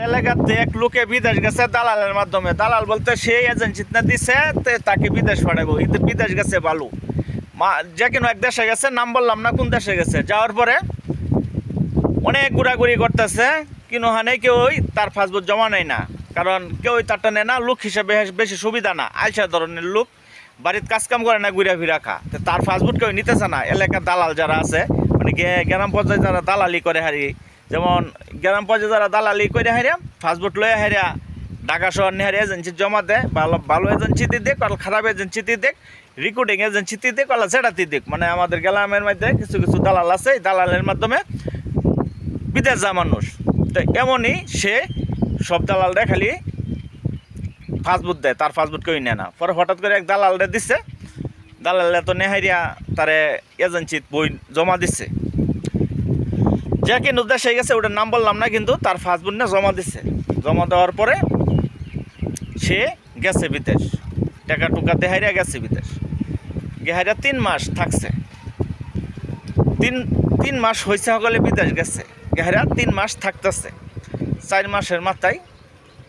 এলাকাতে এক লোকে বিদেশ গেছে দালালের মাধ্যমে। দালাল বলতে সেই এজেন্সি না দিছে তাকে বিদেশ পাঠাবো, কিন্তু বিদেশ গেছে ভালো যে কোনো এক দেশে গেছে, নাম বললাম না কোন দেশে গেছে। যাওয়ার পরে অনেক ঘোরাঘুরি করতেছে, কিন্তু হানে কেউই তার পাসপোর্ট জমা নেয় না, কারণ কেউই তারটা নেয় না। লোক হিসেবে বেশি সুবিধা না, আইসা ধরনের লোক বাড়িতে কাজকাম করে না, ঘুরা ফিরা খা, তার পাসপোর্ট কেউ নিতেছে না। এলাকার দালাল যারা আছে, মানে গ্রাম পর্যায়ে যারা দালালি করে হারি, যেমন গ্রাম পর্যায়ে যারা দালালি করে হারিয়া পাসপোর্ট লয়ে হারিয়া ঢাকা শহর নিয়ে হারিয়া এজেন্সি জমা দেয়। ভালো এজেন্সিতে দেখ, খারাপ এজেন্সিতে দেখ, রিক্রুটিং এজেন্সিতে দেখ, সেটাতে দেখ। মানে আমাদের গ্রামের মধ্যে কিছু কিছু দালাল আছে, এই দালালের মাধ্যমে বিদেশ যা মানুষ। তো এমনই সে সব দালালরা খালি পাসপোর্ট দেয়, তার পাসপোর্ট কেউ নেয় না। পরে হঠাৎ করে এক দালালরে দিচ্ছে, দালালে তো নেহারিয়া তারে এজেন্সিত বই জমা দিচ্ছে। যে কিন্তু দেশে গেছে, ওটার নাম বললাম না, কিন্তু তার পাসপোর্ট নিয়ে জমা দিচ্ছে। জমা দেওয়ার পরে সে গেছে বিদেশ, টাকা টুকা দেহাইরা গেছে বিদেশ। গেহাইরা 3 মাস থাকছে, তিন মাস হয়েছে সকলে বিদেশ গেছে। গেহাইরা 3 মাস থাকতেছে। 4 মাসের মাথায়,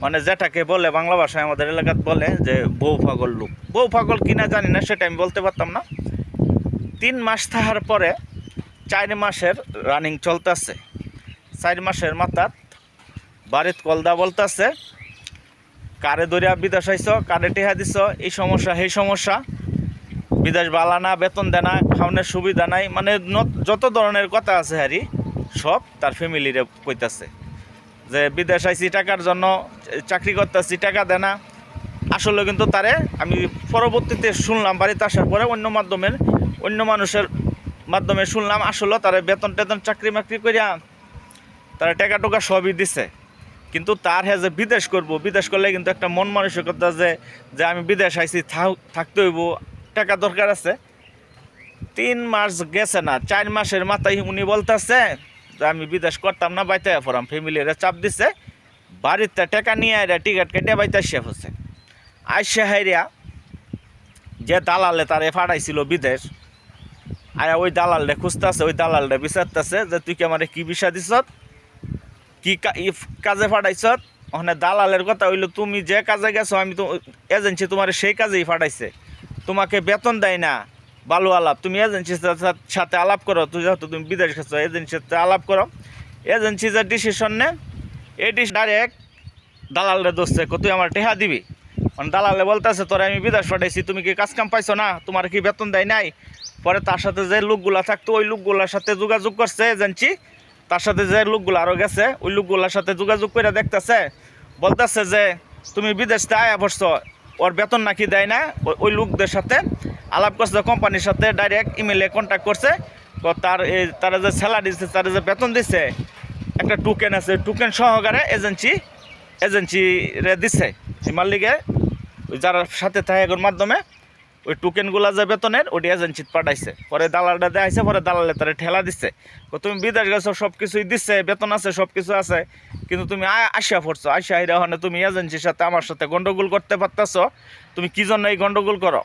মানে যেটাকে বলে বাংলা ভাষায় আমাদের এলাকাত বলে যে বউ পাগল লোক। বউ পাগল কিনা জানি না, সেটা আমি বলতে পারতাম না। 3 মাস থাকার পরে 4 মাসের রানিং চলতেছে। 4 মাসের মাথাত বাড়িত কলদা বলতেছে, কারে দরিয়া বিদেশ আইস, কারে টেহা দিস, এই সমস্যা সেই সমস্যা, বিদেশ বালা না, বেতন দেয় না, খাওয়ানোর সুবিধা নাই, মানে যত ধরনের কথা আছে হারি সব তার ফ্যামিলিরে কইতাছে যে বিদেশ আইসি টাকার জন্য, চাকরি করতেছি, টাকা দেয় না। আসলে কিন্তু তারে আমি পরবর্তীতে শুনলাম, বাড়িতে আসার পরে অন্য মানুষের মাধ্যমে শুনলাম, আসলে তারা বেতন টেতন চাকরি মাকরি করিয়া তারা টাকা টোকা সবই দিছে। কিন্তু তার যে বিদেশ করব, বিদেশ করলে কিন্তু একটা মন মানসিকতা যে আমি বিদেশ আইসি, থাকতে হইব, টাকা দরকার আছে। 3 মাস গেছে না, 4 মাসের মাথায় উনি বলতেছে যে আমি বিদেশ করতাম না, বাইতে পড়াম। ফ্যামিলিরা চাপ দিছে, বাড়িতে টাকা নিয়ে আইরা টিকিট কেটে বাইতে শেষ হচ্ছে। আইসা হাইরিয়া যে দালালে তারে ফাটাইছিল বিদেশ, আয়া ওই দালালটা খুঁজতেছে, ওই দালালটা বিচারতেছে যে তুই কি আমার কি বিষা দিস, কি কাজে ফাটাইছত। ওখানে দালালের কথা হইলো, তুমি যে কাজে গেছো, আমি তো এজেন্সি তোমার সেই কাজেই ফাটাইছে, তোমাকে বেতন দেয় না, ভালো আলাপ, তুমি এজেন্সির সাথে আলাপ করো, তুই যেহেতু তুমি বিদেশ গেছো এজেন্সির সাথে আলাপ করো। এজেন্সি যে ডিসিশন নে, এই ডাইরেক্ট দালালরে দোষছে, তুই আমার টেহা দিবি। মানে দালালে বলতেছে তোরা আমি বিদেশ পাঠাইছি, তুমি কি কাজ কাম পাইছো না, তোমার কি বেতন দেয় নাই। পরে তার সাথে যে লোকগুলা থাকতো, ওই লোকগুলার সাথে যোগাযোগ করছে এজেন্সি, তার সাথে যে লোকগুলো আরও গেছে, ওই লোকগুলোর সাথে যোগাযোগ করে দেখতেছে, বলতেছে যে তুমি বিদেশতে আয়া পড়ছো, ওর বেতন নাকি দেয় না। ওই লোকদের সাথে আলাপ করছে, কোম্পানির সাথে ডাইরেক্ট ইমেলে কন্ট্যাক্ট করছে, তারা যে স্যালারি দিচ্ছে, তারা যে বেতন দিচ্ছে, একটা টোকেন আছে, টোকেন সহকারে এজেন্সিরে দিচ্ছে। মালিকে যারা সাথে থাকে মাধ্যমে ওই টোকেনগুলা যে বেতনের, ওটি এজেন্সিত পাঠাইছে। পরে দালালটা দেখাইছে, পরে দালালে তারা ঠেলা দিচ্ছে, তুমি বিদেশ গেছো, সব কিছুই দিচ্ছে, বেতন আছে, সব কিছু আছে, কিন্তু তুমি আসিয়া পড়ছো, আসিয়া হিরা হনে তুমি এজেন্সির সাথে আমার সাথে গন্ডগোল করতে পারতেছ, তুমি কি জন্য এই গন্ডগোল করো।